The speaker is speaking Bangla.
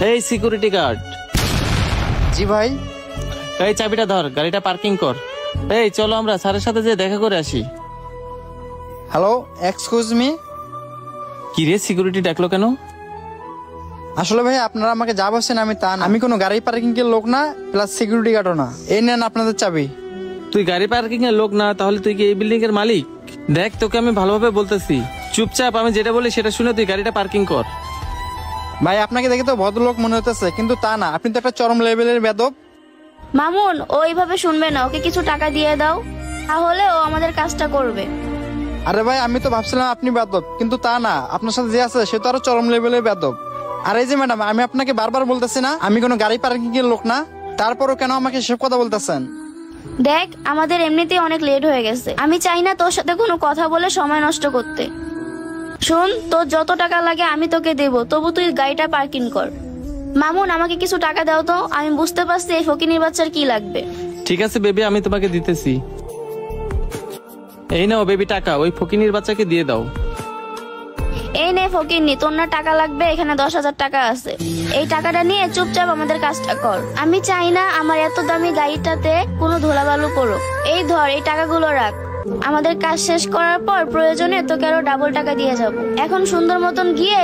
এই সিকিউরিটি গার্ড, জি ভাই। এই চাবিটা ধর, গাড়িটা পার্কিং কর। এই চলো আমরা স্যারের সাথে যে দেখা করে আসি। Hello, excuse me. কি রে, সিকিউরিটি ডাকলো কেন? আসলে ভাই আপনারা আমাকে যা বলছেন আমি তা না। আমি কোনো গাড়ি পার্কিং এর লোক না, প্লাস সিকিউরিটি গার্ডও না। এই নেন আপনাদের চাবি। তুই গাড়ি পার্কিং এর লোক না, তাহলে তুই কি এই বিল্ডিং এর মালিক? দেখ, তোকে আমি ভালোভাবে বলতেছি, চুপচাপ আমি যেটা বলি সেটা শুনে তুই গাড়িটা পার্কিং কর। ভাই আপনাকে দেখে তো ভদ্রলোক মনে হতেছে, কিন্তু তা না, আপনি তো একটা চরম লেভেলের বেদব। মামুন, ও এইভাবে শুনবে না, ওকে কিছু টাকা দিয়ে দাও, তাহলে ও আমাদের কাজটা করবে। আরে ভাই আমি তো ভাবছিলাম আপনি বেদব, কিন্তু তা না, আপনার সাথে যে আছে সে তো আরো চরম লেভেলের বেদব। আর এই যে ম্যাডাম, আমি আপনাকে বারবার বলতেছি না আমি কোনো গাড়ি পার্কিং এর লোক না, তারপরও কেন আমাকে সেসব কথা বলতেছেন? দেখ, আমাদের এমনিতেই অনেক লেট হয়ে গেছে, আমি চাই না তোর সাথে কোনো কথা বলে সময় নষ্ট করতে। শোন, তোর যত টাকা লাগে আমি তোকে দেবো, তবু তুই গাড়িটা পার্কিং কর। মামুন, আমাকে কিছু টাকা দাও তো, আমি বুঝতে পারছি এই ফকিনীর বাচ্চার কি লাগবে। ঠিক আছে বেবি, আমি তোমাকে দিতেছি। এই নাও বেবি টাকা, ওই ফকিনীর বাচ্চাকে দিয়ে দাও। এই নে ফকিন্নি, তোর না টাকা লাগবে, এখানে 10,000 টাকা আছে। এই টাকাটা নিয়ে চুপচাপ আমাদের কাজটা কর। আমি চাই না আমার এত দামি গাড়িটাতে কোনো ধুলাবালু করো। এই ধর, এই টাকাগুলো রাখ, আমাদের কাজ শেষ করার পর প্রয়োজনে তোকে আরো ডাবল টাকা দিয়ে যাবো। এখন সুন্দর মতন গিয়ে